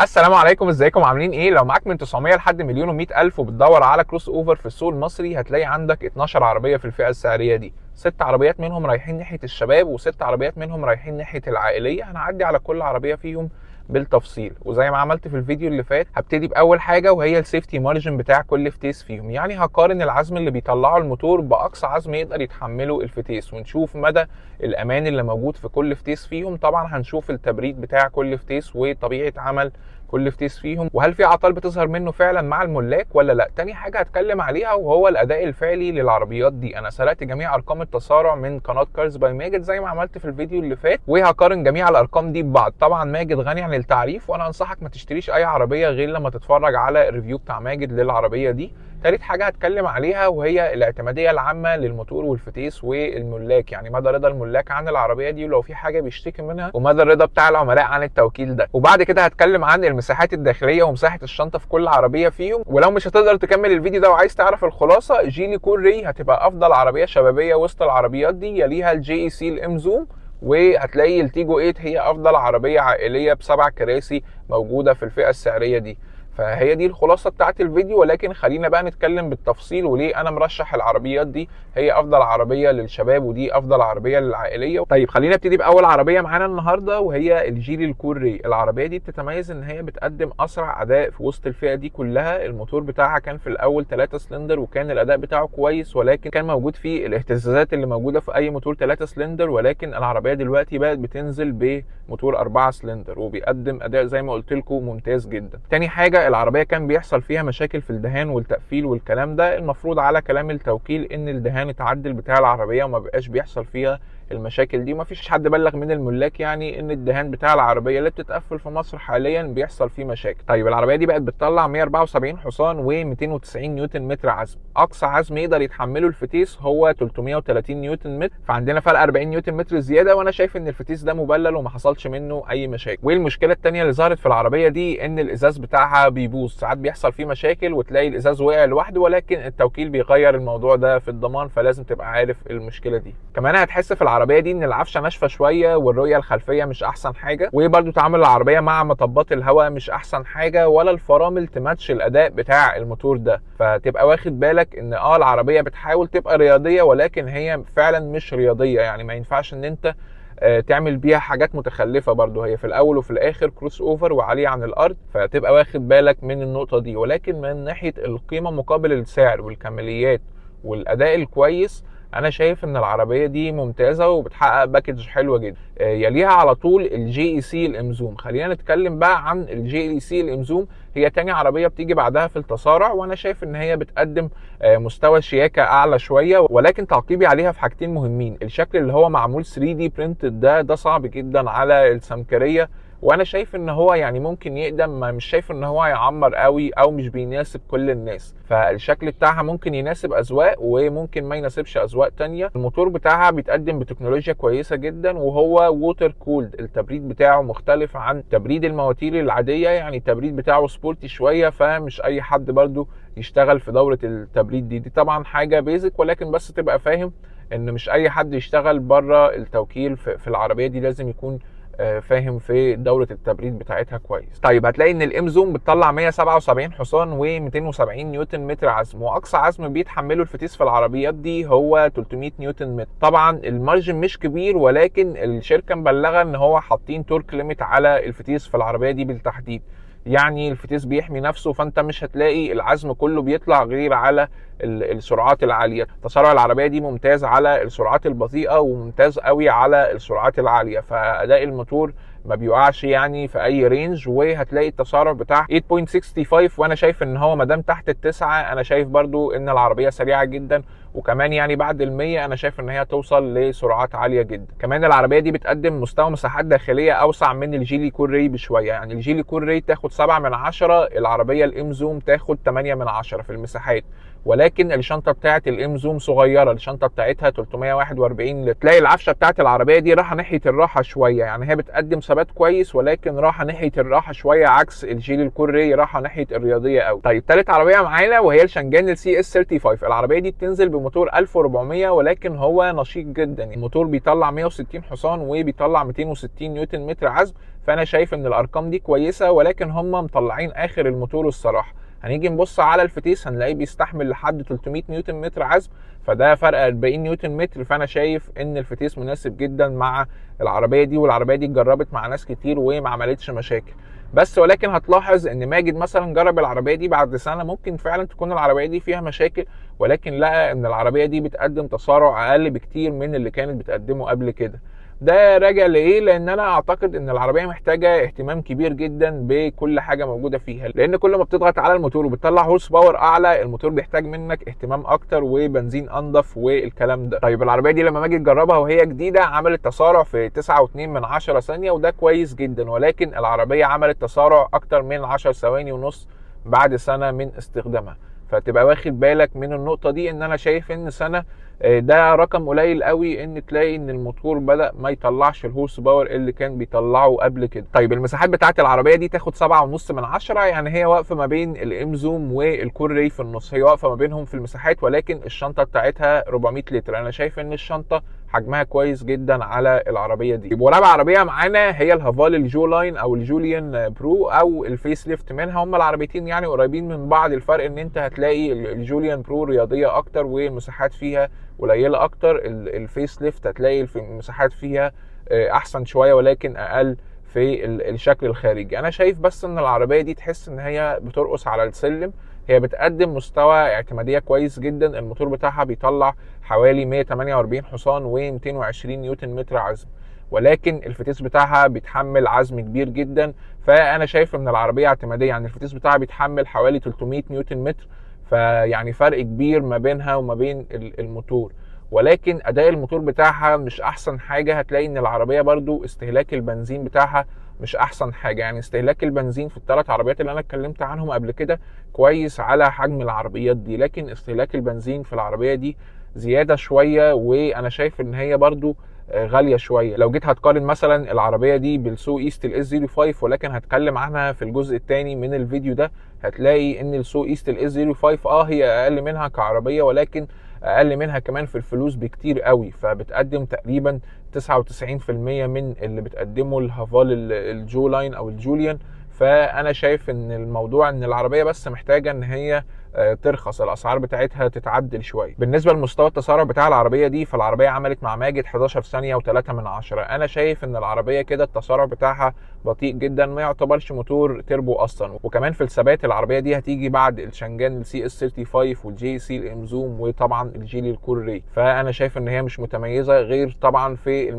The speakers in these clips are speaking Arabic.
السلام عليكم، ازيكم عاملين ايه؟ لو معاك من 900 لحد مليون و100 الف وبتدور على كروس اوفر في السوق المصري، هتلاقي عندك 12 عربيه في الفئه السعريه دي. 6 عربيات منهم رايحين ناحيه الشباب و6 عربيات منهم رايحين ناحيه العائليه. هنعدي على كل عربيه فيهم بالتفصيل، وزي ما عملت في الفيديو اللي فات هبتدي باول حاجه وهي السيفتي مارجن بتاع كل فتيس فيهم. يعني هقارن العزم اللي بيطلعه الموتور باقصى عزم يقدر يتحمله الفتيس، ونشوف مدى الامان اللي موجود في كل فتيس فيهم. طبعا هنشوف التبريد بتاع كل فتيس وطبيعه عمل كل فتيس فيهم، وهل في اعطال بتظهر منه فعلا مع الملاك ولا لا. تاني حاجه هتكلم عليها وهو الاداء الفعلي للعربيات دي. انا سرقت جميع ارقام التسارع من قناه كارز باي ماجد زي ما عملت في الفيديو اللي فات، وهقارن جميع الارقام دي ببعض. طبعا ماجد غني عن التعريف، وانا انصحك ما تشتريش اي عربيه غير لما تتفرج على الريفيو بتاع ماجد للعربيه دي. تالت حاجه هتكلم عليها وهي الاعتماديه العامه للموتور والفتيس والملاك، يعني مدى رضا الملاك عن العربيه دي ولو في حاجه بيشتكي منها، ومدى الرضا بتاع العملاء عن التوكيل ده. وبعد كده هتكلم عن المساحات الداخليه ومساحه الشنطه في كل عربيه فيهم. ولو مش هتقدر تكمل الفيديو ده وعايز تعرف الخلاصه، جيلي كوري هتبقى افضل عربيه شبابيه وسط العربيات دي، يليها الجي اي سي الام زوم، وهتلاقي التيجو 8 هي افضل عربيه عائليه ب7 كراسي موجوده في الفئه السعريه دي. فهي دي الخلاصه بتاعت الفيديو، ولكن خلينا بقى نتكلم بالتفصيل وليه انا مرشح العربيات دي هي افضل عربيه للشباب ودي افضل عربيه للعائليه. طيب خلينا نبتدي باول عربيه معانا النهارده وهي الجيلي الكوري. العربيه دي بتتميز ان هي بتقدم اسرع اداء في وسط الفئه دي كلها. الموتور بتاعها كان في الاول 3 سلندر وكان الاداء بتاعه كويس، ولكن كان موجود فيه الاهتزازات اللي موجوده في اي موتور 3 سلندر، ولكن العربيه دلوقتي بقت بتنزل بموتور 4 سلندر وبيقدم اداء زي ما قلت لكم ممتاز جدا. تاني حاجه العربيه كان بيحصل فيها مشاكل في الدهان والتقفيل والكلام ده. المفروض على كلام التوكيل ان الدهان اتعدل بتاع العربيه وما بقاش بيحصل فيها المشاكل دي. ومفيش حد بلغ من الملاك يعني ان الدهان بتاع العربيه اللي بتتقفل في مصر حاليا بيحصل فيه مشاكل. طيب العربيه دي بقت بتطلع 174 حصان و290 نيوتن متر عزم. اقصى عزم يقدر يتحمله الفتيس هو 330 نيوتن متر، فعندنا فرق 40 نيوتن متر زياده، وانا شايف ان الفتيس ده مبلل وما حصلش منه اي مشاكل. والمشكله الثانيه اللي ظهرت في العربيه دي ان الازاز بتاعها بيبوظ، ساعات بيحصل فيه مشاكل وتلاقي الازاز وقع لوحده، ولكن التوكيل بيغير الموضوع ده في الضمان، فلازم تبقى عارف المشكله دي. كمان هتحس في العربيه دي ان العفشه ناشفه شويه والرؤيه الخلفيه مش احسن حاجه، وبرده تعامل العربيه مع مطبات الهواء مش احسن حاجه، ولا الفرامل تماتش الاداء بتاع الموتور ده. فتبقى واخد بالك ان العربيه بتحاول تبقى رياضيه ولكن هي فعلا مش رياضيه. يعني ما ينفعش ان انت تعمل بيها حاجات متخلفه. برضو هي في الاول وفي الاخر كروس اوفر وعاليه عن الارض، فتبقى واخد بالك من النقطه دي. ولكن من ناحيه القيمه مقابل السعر والكماليات والاداء الكويس، انا شايف ان العربيه دي ممتازه وبتحقق باكج حلوه جدا. يليها على طول الجي اي سي الام زوم. خلينا نتكلم بقى عن الجي اي سي الام زوم، هي تاني عربيه بتيجي بعدها في التسارع، وانا شايف ان هي بتقدم مستوى شياكه اعلى شويه. ولكن تعقيبي عليها في حاجتين مهمين: الشكل اللي هو معمول 3 دي برينتد ده صعب جدا على السمكريه، وانا شايف ان هو يعني ممكن يقدم، مش شايف ان هو يعمر قوي او مش بيناسب كل الناس. فالشكل بتاعها ممكن يناسب اذواق وممكن ما يناسبش اذواق تانية. الموتور بتاعها بيتقدم بتكنولوجيا كويسه جدا وهو ووتر كولد. التبريد بتاعه مختلف عن تبريد المواتير العاديه، يعني التبريد بتاعه سبورتي شويه، فمش اي حد برضو يشتغل في دوره التبريد دي طبعا حاجه بيزك، ولكن بس تبقى فاهم ان مش اي حد يشتغل بره التوكيل في العربيه دي، لازم يكون فاهم في دورة التبريد بتاعتها كويس. طيب هتلاقي ان الام زوم بتطلع 177 حصان و270 نيوتن متر عزم، واقصى عزم بيتحمله الفتيس في العربيات دي هو 300 نيوتن متر. طبعا المارجن مش كبير، ولكن الشركة مبلغة ان هو حاطين تورك ليميت على الفتيس في العربية دي بالتحديد. يعني الفتيس بيحمي نفسه، فانت مش هتلاقي العزم كله بيطلع غير على السرعات العاليه. تسارع العربيه دي ممتاز على السرعات البطيئه وممتاز قوي على السرعات العاليه، فاداء الموتور ما بيوقعش يعني في اي رينج. وهتلاقي التسارع بتاع 8.65، وانا شايف ان هو ما دام تحت التسعه انا شايف برضو ان العربيه سريعه جدا، وكمان يعني بعد ال100 انا شايف ان هي توصل لسرعات عاليه جدا. كمان العربيه دي بتقدم مستوى مساحات داخليه اوسع من الجيلي كوري بشويه. يعني الجيلي كوري تاخد 7 من 10، العربيه الام زوم تاخد 8 من 10 في المساحات. ولكن الشنطه بتاعه الام زوم صغيره، الشنطه بتاعتها 341 لتر. تلاقي العفشه بتاعه العربيه دي رايحه ناحيه الراحه شويه، يعني هي بتقدم ثبات كويس ولكن رايحه ناحيه الراحه شويه، عكس الجيل الكوري رايحه ناحيه الرياضيه قوي. طيب ثالث عربيه معانا وهي الشانجان السي اس 35. العربيه دي بتنزل بموتور 1400 ولكن هو نشيط جدا، الموتور بيطلع 160 حصان وبيطلع 260 نيوتن متر عزم. فانا شايف ان الارقام دي كويسه، ولكن هم مطلعين اخر الموتور الصراحه. هنيجي نبص على الفتيس هنلاقيه بيستحمل لحد 300 نيوتن متر عزم، فده فرق 40 نيوتن متر. فانا شايف ان الفتيس مناسب جدا مع العربيه دي، والعربيه دي اتجربت مع ناس كتير وما عملتش مشاكل. بس ولكن هتلاحظ ان ماجد مثلا جرب العربيه دي بعد سنه، ممكن فعلا تكون العربيه دي فيها مشاكل، ولكن لقى ان العربيه دي بتقدم تسارع اقل بكتير من اللي كانت بتقدمه قبل كده. ده راجع لايه؟ لان انا اعتقد ان العربيه محتاجه اهتمام كبير جدا بكل حاجه موجوده فيها، لان كل ما بتضغط على الموتور وبتطلع هورس باور اعلى، الموتور بيحتاج منك اهتمام اكتر وبنزين انضف والكلام ده. طيب العربيه دي لما باجي تجربها وهي جديده عملت تسارع في 9.2 ثانيه، وده كويس جدا، ولكن العربيه عملت تسارع اكتر من 10 ثواني ونص بعد سنه من استخدامها. فتبقى واخد بالك من النقطه دي، ان انا شايف ان سنه ده رقم قليل قوي ان تلاقي ان الموتور بدأ ما يطلعش الهورس باور اللي كان بيطلعه قبل كده. طيب المساحات بتاعت العربيه دي تاخد 7.5، يعني هي واقفه ما بين الام زوم والكوري في النص، هي واقفه ما بينهم في المساحات، ولكن الشنطه بتاعتها 400 لتر. انا شايف ان الشنطه حجمها كويس جدا على العربيه دي. ورابع عربيه معانا هي الهافال الجو لاين او الجوليان برو او الفيس ليفت منها. هم العربيتين يعني قريبين من بعض، الفرق ان انت هتلاقي الجوليان برو رياضيه اكتر والمساحات فيها قليله اكتر، الفيس ليفت هتلاقي المساحات فيها احسن شويه ولكن اقل في الشكل الخارجي. انا شايف بس ان العربيه دي تحس ان هي بترقص على السلم، هي بتقدم مستوى اعتماديه كويس جدا، الموتور بتاعها بيطلع حوالي 148 حصان و220 نيوتن متر عزم، ولكن الفتيس بتاعها بيتحمل عزم كبير جدا. فانا شايف ان العربيه اعتماديه، يعني الفتيس بتاعها بيتحمل حوالي 300 نيوتن متر، فيعني فرق كبير ما بينها وما بين الموتور. ولكن اداء الموتور بتاعها مش احسن حاجه، هتلاقي ان العربيه برضو استهلاك البنزين بتاعها مش احسن حاجه، يعني استهلاك البنزين في الثلاث عربيات اللي انا اتكلمت عنهم قبل كده كويس على حجم العربيات دي، لكن استهلاك البنزين في العربيه دي زياده شويه، وانا شايف ان هي برضو غاليه شويه. لو جيت هتقارن مثلا العربيه دي بالسو ايست الاس 05، ولكن هتكلم عنها في الجزء الثاني من الفيديو ده، هتلاقي ان السو ايست الاس 05 هي اقل منها كعربيه، ولكن اقل منها كمان في الفلوس بكتير قوي، فبتقدم تقريبا 99% من اللي بتقدمه الهافال الجو لاين او الجوليان. فانا شايف ان الموضوع ان العربيه بس محتاجه ان هي ترخص، الاسعار بتاعتها تتعدل شويه. بالنسبه لمستوى التسارع بتاع العربيه دي، فالعربيه عملت مع ماجد 11 ثانيه و3 انا شايف ان العربيه كده التسارع بتاعها بطيء جدا، ما يعتبرش موتور تربو اصلا. وكمان في الثبات العربيه دي هتيجي بعد الشانجان السي اس 35 والجي سي الام زوم وطبعا الجيلي الكوري، فانا شايف ان هي مش متميزه، غير طبعا في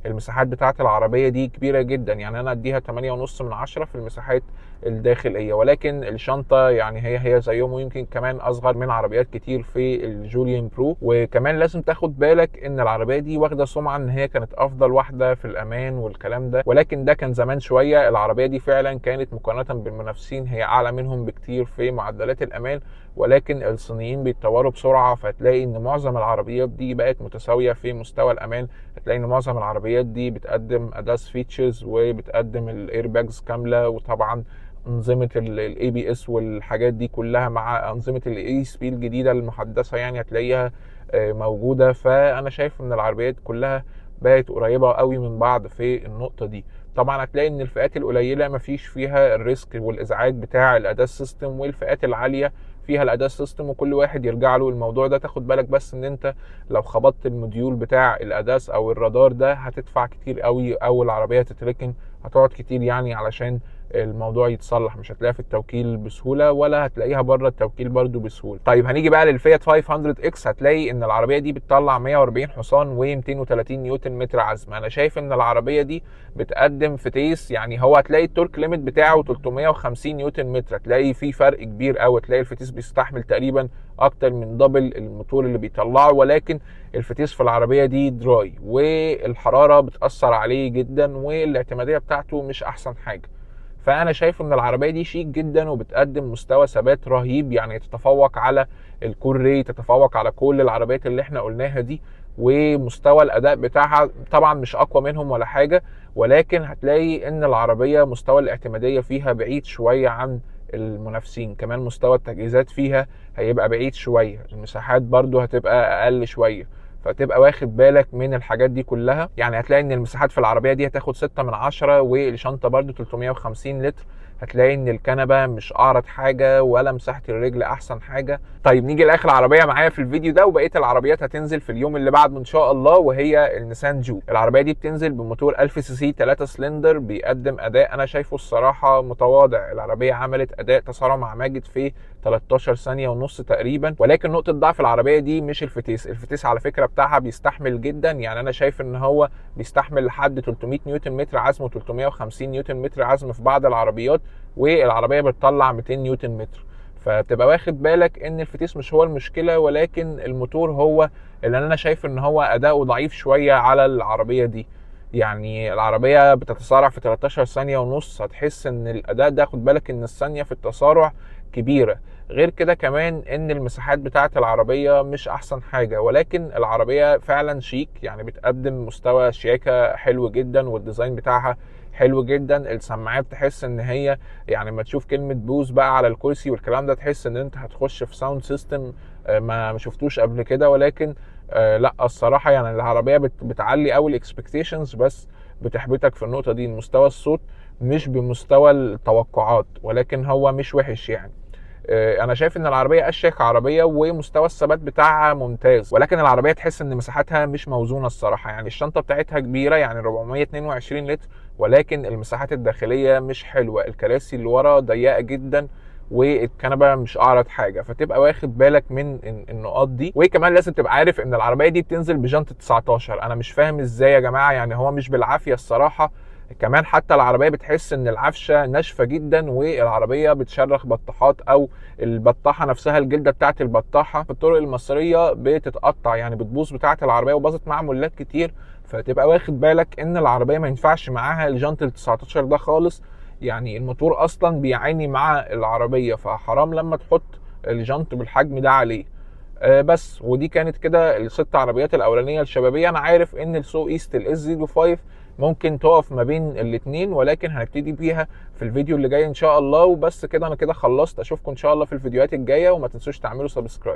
المساحات بتاعت العربيه دي كبيره جدا، يعني انا اديها 8.5 في المساحات الداخليه، ولكن الشنطه يعني هي زيهم ويمكن كمان اصغر من عربيات كتير في الجوليان برو. وكمان لازم تاخد بالك ان العربيه دي واخده سمعه ان هي كانت افضل واحده في الامان والكلام ده، ولكن ده كان زمان شويه. العربيه دي فعلا كانت مقارنه بالمنافسين هي اعلى منهم بكتير في معدلات الامان، ولكن الصينيين بيتطوروا بسرعه، فتلاقي ان معظم العربيات دي بقت متساويه في مستوى الامان. هتلاقي ان معظم العربيات دي بتقدم اداس فيتشرز وبتقدم الايرباجز كامله، وطبعا انظمه الاي بي اس والحاجات دي كلها مع انظمه الاي اس بي الجديده المحدثه يعني هتلاقيها موجوده. فانا شايف ان العربيات كلها بقت قريبه قوي من بعض في النقطه دي. طبعا هتلاقي ان الفئات القليله مفيش فيها الريسك والازعاج بتاع الاداس سيستم، والفئات العاليه فيها الاداس سيستم، وكل واحد يرجع له الموضوع ده. تاخد بالك بس ان انت لو خبطت الموديول بتاع الاداس او الرادار ده هتدفع كتير قوي، او العربيه تتركن، هتقعد كتير يعني علشان الموضوع يتصلح، مش هتلاقيها في التوكيل بسهوله ولا هتلاقيها بره التوكيل برده بسهوله. طيب هنيجي بقى للفيات 500 اكس، هتلاقي ان العربيه دي بتطلع 140 حصان و230 نيوتن متر عزم. انا شايف ان العربيه دي بتقدم فتيس، يعني هو هتلاقي التورك ليميت بتاعه 350 نيوتن متر، هتلاقي في فرق كبير قوي، هتلاقي الفتيس بيستحمل تقريبا اكتر من دبل الموتور اللي بيطلعه، ولكن الفتيس في العربيه دي دراي والحراره بتاثر عليه جدا والاعتماديه بتاعته مش احسن حاجه. فانا شايف ان العربيه دي شيك جدا وبتقدم مستوى ثبات رهيب، يعني تتفوق على الكوري، تتفوق على كل العربيات اللي احنا قلناها دي. ومستوى الاداء بتاعها طبعا مش اقوى منهم ولا حاجه، ولكن هتلاقي ان العربيه مستوى الاعتماديه فيها بعيد شويه عن المنافسين. كمان مستوى التجهيزات فيها هيبقى بعيد شويه، المساحات برضو هتبقى اقل شويه، فتبقى واخد بالك من الحاجات دي كلها. يعني هتلاقي ان المساحات في العربيه دي هتاخد 6 من 10، والشنطه برضو 350 لتر. هتلاقي ان الكنبه مش اعرض حاجه ولا مساحه الرجل احسن حاجه. طيب نيجي لاخر عربيه معايا في الفيديو ده، وبقيه العربيات هتنزل في اليوم اللي بعده ان شاء الله، وهي النيسان جوك. العربيه دي بتنزل بموتور 1000 سي سي 3 سلندر، بيقدم اداء انا شايفه الصراحه متواضع. العربيه عملت اداء تسارع مع ماجد في 13 ثانيه ونص تقريبا، ولكن نقطه ضعف العربيه دي مش الفتيس. الفتيس على فكره بتاعها بيستحمل جدا، يعني انا شايف ان هو بيستحمل لحد 300 نيوتن متر عزم و350 نيوتن متر عزم في بعض العربيات، والعربيه بتطلع 200 نيوتن متر. فتبقى واخد بالك ان الفتيس مش هو المشكله، ولكن الموتور هو اللي انا شايف ان هو اداؤه ضعيف شويه على العربيه دي. يعني العربيه بتتسارع في 13 ثانيه ونص، هتحس ان الاداء ده، خد بالك ان الثانيه في التسارع كبيره. غير كده كمان ان المساحات بتاعه العربيه مش احسن حاجه، ولكن العربيه فعلا شيك، يعني بتقدم مستوى شياكه حلو جدا، والديزاين بتاعها حلو جدا. السماعات تحس ان هي يعني لما تشوف كلمه بوز بقى على الكرسي والكلام ده، تحس ان انت هتخش في ساوند سيستم ما شفتوش قبل كده. ولكن لا الصراحه يعني العربيه بتعلي قوي الاكسبكتيشنز، بس بتحبطك في النقطه دي. مستوى الصوت مش بمستوى التوقعات، ولكن هو مش وحش يعني. انا شايف ان العربيه اشيك عربيه، ومستوى الثبات بتاعها ممتاز، ولكن العربيه تحس ان مساحتها مش موزونه الصراحه. يعني الشنطه بتاعتها كبيره، يعني 422 لتر، ولكن المساحات الداخليه مش حلوه. الكراسي اللي ورا ضيقه جدا، والكنبه مش اعرض حاجه، فتبقى واخد بالك من النقاط دي. وكمان لازم تبقى عارف ان العربيه دي بتنزل بجنط 19. انا مش فاهم ازاي يا جماعه، يعني هو مش بالعافيه الصراحه. كمان حتى العربيه بتحس ان العفشه ناشفه جدا، والعربيه بتشرخ بطاحات، او البطاحه نفسها الجلده بتاعت البطاحه في الطرق المصريه بتتقطع، يعني بتبوظ بتاعت العربيه، وباظت مع مولات كتير. فتبقى واخد بالك ان العربيه ما ينفعش معاها الجنط ال 19 ده خالص. يعني الموتور اصلا بيعاني مع العربيه، فحرام لما تحط الجنط بالحجم ده عليه. بس ودي كانت كده الست عربيات الاولانيه الشبابيه. انا عارف ان السو ايست الاس 05 ممكن تقف ما بين الاثنين، ولكن هنبتدي بيها في الفيديو اللي جاي ان شاء الله. وبس كده انا كده خلصت. اشوفكم ان شاء الله في الفيديوهات الجايه، وما تنسوش تعملوا سبسكرايب.